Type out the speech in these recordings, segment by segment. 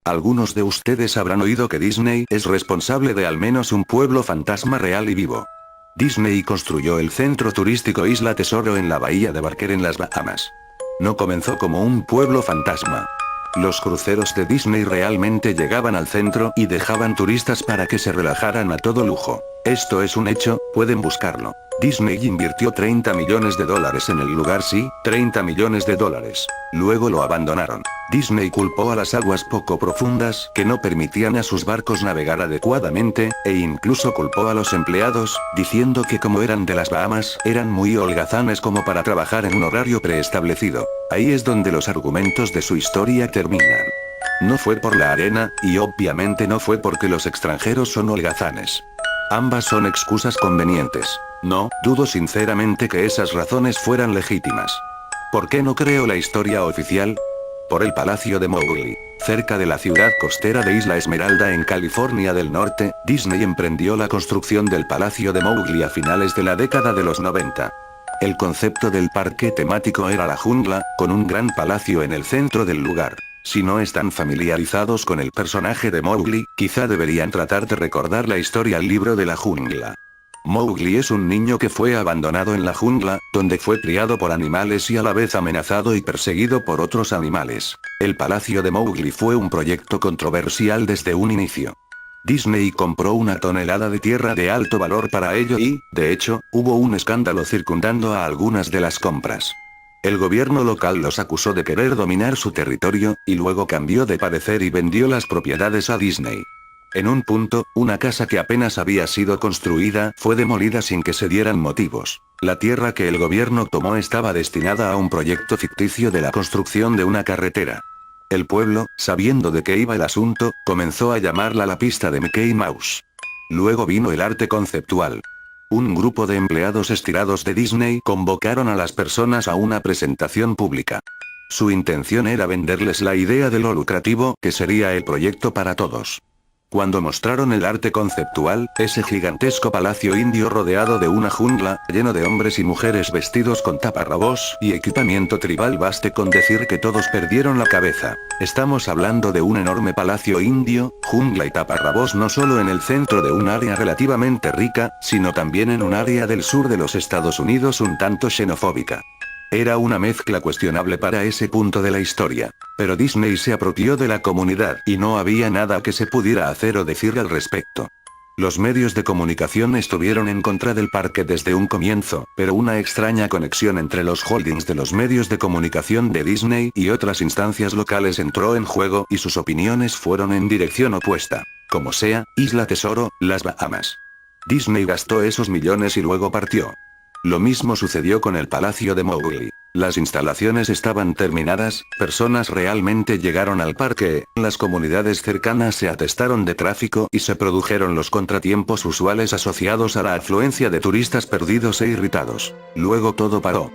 Algunos de ustedes habrán oído que Disney es responsable de al menos un pueblo fantasma real y vivo. Disney construyó el centro turístico Isla Tesoro en la bahía de Barker en las Bahamas. No comenzó como un pueblo fantasma. Los cruceros de Disney realmente llegaban al centro y dejaban turistas para que se relajaran a todo lujo. Esto es un hecho, pueden buscarlo. Disney invirtió $30 millones en el lugar, sí, $30 millones. Luego lo abandonaron. Disney culpó a las aguas poco profundas que no permitían a sus barcos navegar adecuadamente, e incluso culpó a los empleados, diciendo que como eran de las Bahamas, eran muy holgazanes como para trabajar en un horario preestablecido. Ahí es donde los argumentos de su historia terminan. No fue por la arena, y obviamente no fue porque los extranjeros son holgazanes. Ambas son excusas convenientes. No, dudo sinceramente que esas razones fueran legítimas. ¿Por qué no creo la historia oficial? Por el Palacio de Mowgli. Cerca de la ciudad costera de Isla Esmeralda en California del Norte, Disney emprendió la construcción del Palacio de Mowgli a finales de la década de los 90. El concepto del parque temático era la jungla, con un gran palacio en el centro del lugar. Si no están familiarizados con el personaje de Mowgli, quizá deberían tratar de recordar la historia al libro de la jungla. Mowgli es un niño que fue abandonado en la jungla, donde fue criado por animales y a la vez amenazado y perseguido por otros animales. El Palacio de Mowgli fue un proyecto controversial desde un inicio. Disney compró una tonelada de tierra de alto valor para ello y, de hecho, hubo un escándalo circundando a algunas de las compras. El gobierno local los acusó de querer dominar su territorio, y luego cambió de parecer y vendió las propiedades a Disney. En un punto, una casa que apenas había sido construida fue demolida sin que se dieran motivos. La tierra que el gobierno tomó estaba destinada a un proyecto ficticio de la construcción de una carretera. El pueblo, sabiendo de qué iba el asunto, comenzó a llamarla la pista de Mickey Mouse. Luego vino el arte conceptual. Un grupo de empleados estirados de Disney convocaron a las personas a una presentación pública. Su intención era venderles la idea de lo lucrativo que sería el proyecto para todos. Cuando mostraron el arte conceptual, ese gigantesco palacio indio rodeado de una jungla, lleno de hombres y mujeres vestidos con taparrabos y equipamiento tribal, baste con decir que todos perdieron la cabeza. Estamos hablando de un enorme palacio indio, jungla y taparrabos no solo en el centro de un área relativamente rica, sino también en un área del sur de los Estados Unidos un tanto xenofóbica. Era una mezcla cuestionable para ese punto de la historia. Pero Disney se apropió de la comunidad y no había nada que se pudiera hacer o decir al respecto. Los medios de comunicación estuvieron en contra del parque desde un comienzo, pero una extraña conexión entre los holdings de los medios de comunicación de Disney y otras instancias locales entró en juego y sus opiniones fueron en dirección opuesta. Como sea, Isla Tesoro, las Bahamas. Disney gastó esos millones y luego partió. Lo mismo sucedió con el Palacio de Mowgli. Las instalaciones estaban terminadas, personas realmente llegaron al parque, las comunidades cercanas se atestaron de tráfico y se produjeron los contratiempos usuales asociados a la afluencia de turistas perdidos e irritados. Luego todo paró.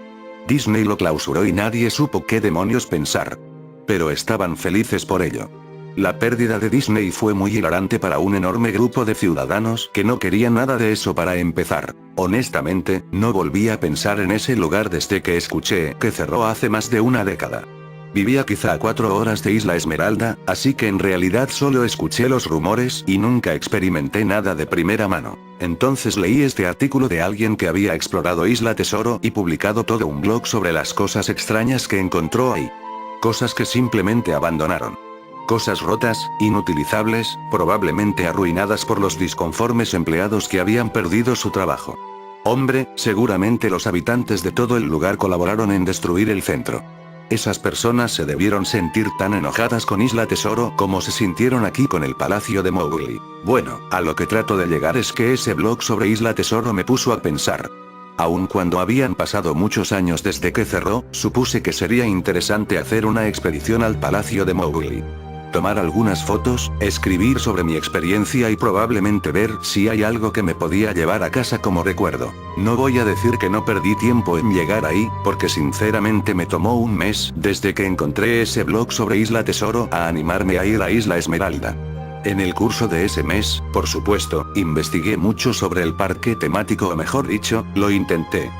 Disney lo clausuró y nadie supo qué demonios pensar. Pero estaban felices por ello. La pérdida de Disney fue muy hilarante para un enorme grupo de ciudadanos que no querían nada de eso para empezar. Honestamente, no volví a pensar en ese lugar desde que escuché que cerró hace más de una década. Vivía quizá a 4 horas de Isla Esmeralda, así que en realidad solo escuché los rumores y nunca experimenté nada de primera mano. Entonces leí este artículo de alguien que había explorado Isla Tesoro y publicado todo un blog sobre las cosas extrañas que encontró ahí. Cosas que simplemente abandonaron. Cosas rotas, inutilizables, probablemente arruinadas por los disconformes empleados que habían perdido su trabajo. Hombre, seguramente los habitantes de todo el lugar colaboraron en destruir el centro. Esas personas se debieron sentir tan enojadas con Isla Tesoro como se sintieron aquí con el Palacio de Mowgli. Bueno, a lo que trato de llegar es que ese blog sobre Isla Tesoro me puso a pensar. Aun cuando habían pasado muchos años desde que cerró, supuse que sería interesante hacer una expedición al Palacio de Mowgli. Tomar algunas fotos, escribir sobre mi experiencia y probablemente ver si hay algo que me podía llevar a casa como recuerdo. No voy a decir que no perdí tiempo en llegar ahí, porque sinceramente me tomó un mes desde que encontré ese blog sobre Isla Tesoro a animarme a ir a Isla Esmeralda. En el curso de ese mes, por supuesto, investigué mucho sobre el parque temático o mejor dicho, lo intenté.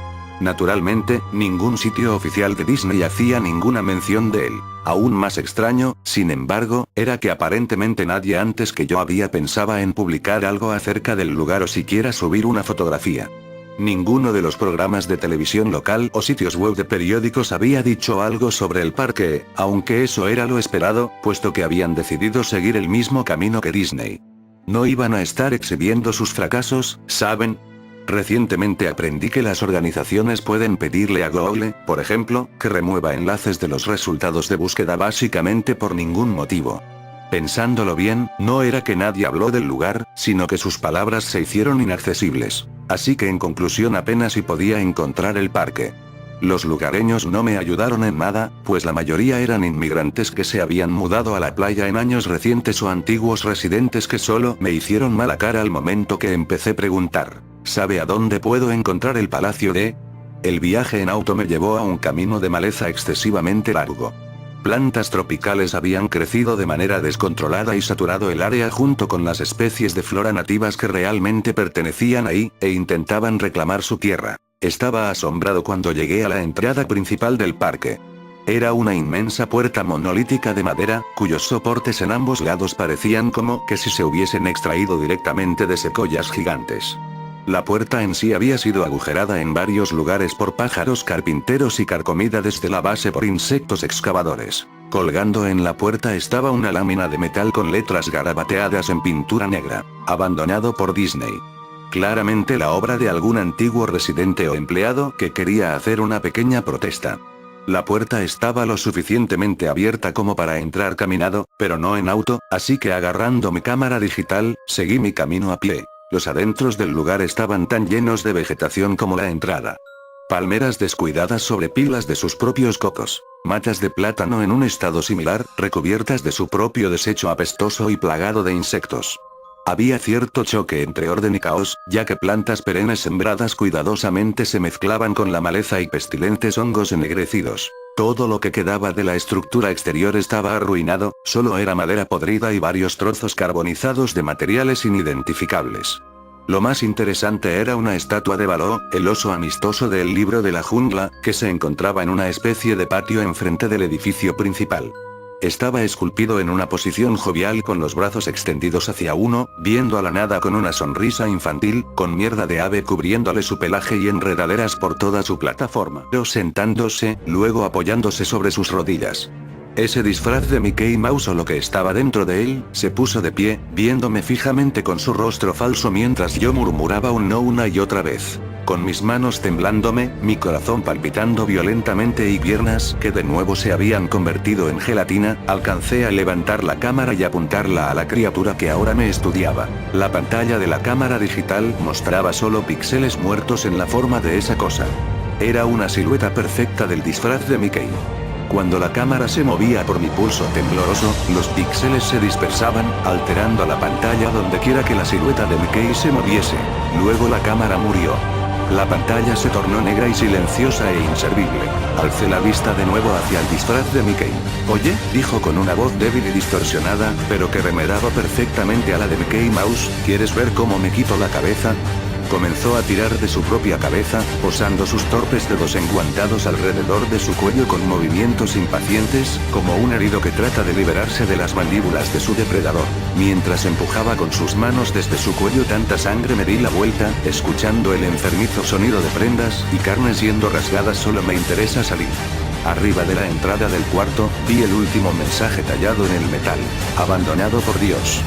Naturalmente, ningún sitio oficial de Disney hacía ninguna mención de él. Aún más extraño, sin embargo, era que aparentemente nadie antes que yo había pensado en publicar algo acerca del lugar o siquiera subir una fotografía. Ninguno de los programas de televisión local o sitios web de periódicos había dicho algo sobre el parque, aunque eso era lo esperado, puesto que habían decidido seguir el mismo camino que Disney. No iban a estar exhibiendo sus fracasos, ¿saben? Recientemente aprendí que las organizaciones pueden pedirle a Google, por ejemplo, que remueva enlaces de los resultados de búsqueda básicamente por ningún motivo. Pensándolo bien, no era que nadie habló del lugar, sino que sus palabras se hicieron inaccesibles. Así que en conclusión apenas si podía encontrar el parque. Los lugareños no me ayudaron en nada, pues la mayoría eran inmigrantes que se habían mudado a la playa en años recientes o antiguos residentes que solo me hicieron mala cara al momento que empecé a preguntar. ¿Sabe a dónde puedo encontrar el Palacio de? El viaje en auto me llevó a un camino de maleza excesivamente largo. Plantas tropicales habían crecido de manera descontrolada y saturado el área junto con las especies de flora nativas que realmente pertenecían ahí, e intentaban reclamar su tierra. Estaba asombrado cuando llegué a la entrada principal del parque. Era una inmensa puerta monolítica de madera, cuyos soportes en ambos lados parecían como que si se hubiesen extraído directamente de secoyas gigantes. La puerta en sí había sido agujerada en varios lugares por pájaros carpinteros y carcomida desde la base por insectos excavadores. Colgando en la puerta estaba una lámina de metal con letras garabateadas en pintura negra. Abandonado por Disney. Claramente la obra de algún antiguo residente o empleado que quería hacer una pequeña protesta. La puerta estaba lo suficientemente abierta como para entrar caminado, pero no en auto, así que agarrando mi cámara digital, seguí mi camino a pie. Los adentros del lugar estaban tan llenos de vegetación como la entrada. Palmeras descuidadas sobre pilas de sus propios cocos. Matas de plátano en un estado similar, recubiertas de su propio desecho apestoso y plagado de insectos. Había cierto choque entre orden y caos, ya que plantas perennes sembradas cuidadosamente se mezclaban con la maleza y pestilentes hongos ennegrecidos. Todo lo que quedaba de la estructura exterior estaba arruinado, solo era madera podrida y varios trozos carbonizados de materiales inidentificables. Lo más interesante era una estatua de Baloo, el oso amistoso del libro de la jungla, que se encontraba en una especie de patio enfrente del edificio principal. Estaba esculpido en una posición jovial con los brazos extendidos hacia uno, viendo a la nada con una sonrisa infantil, con mierda de ave cubriéndole su pelaje y enredaderas por toda su plataforma. Pero sentándose, luego apoyándose sobre sus rodillas. Ese disfraz de Mickey Mouse o lo que estaba dentro de él, se puso de pie, viéndome fijamente con su rostro falso mientras yo murmuraba un no una y otra vez. Con mis manos temblándome, mi corazón palpitando violentamente y piernas que de nuevo se habían convertido en gelatina, alcancé a levantar la cámara y apuntarla a la criatura que ahora me estudiaba. La pantalla de la cámara digital mostraba solo píxeles muertos en la forma de esa cosa. Era una silueta perfecta del disfraz de Mickey. Cuando la cámara se movía por mi pulso tembloroso, los píxeles se dispersaban, alterando la pantalla donde quiera que la silueta de Mickey se moviese. Luego la cámara murió. La pantalla se tornó negra y silenciosa e inservible. Alcé la vista de nuevo hacia el disfraz de Mickey. «Oye», dijo con una voz débil y distorsionada, pero que remedaba perfectamente a la de Mickey Mouse, «¿quieres ver cómo me quito la cabeza?». Comenzó a tirar de su propia cabeza, posando sus torpes dedos enguantados alrededor de su cuello con movimientos impacientes, como un herido que trata de liberarse de las mandíbulas de su depredador. Mientras empujaba con sus manos desde su cuello tanta sangre me di la vuelta, escuchando el enfermizo sonido de prendas y carnes siendo rasgadas. «Solo me interesa salir». Arriba de la entrada del cuarto, vi el último mensaje tallado en el metal. «Abandonado por Dios».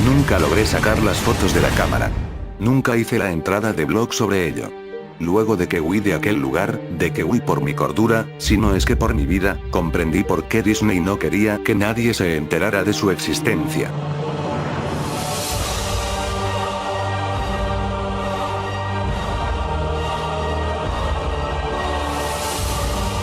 Nunca logré sacar las fotos de la cámara. Nunca hice la entrada de blog sobre ello. Luego de que huí de aquel lugar, de que huí por mi cordura, si no es que por mi vida, comprendí por qué Disney no quería que nadie se enterara de su existencia.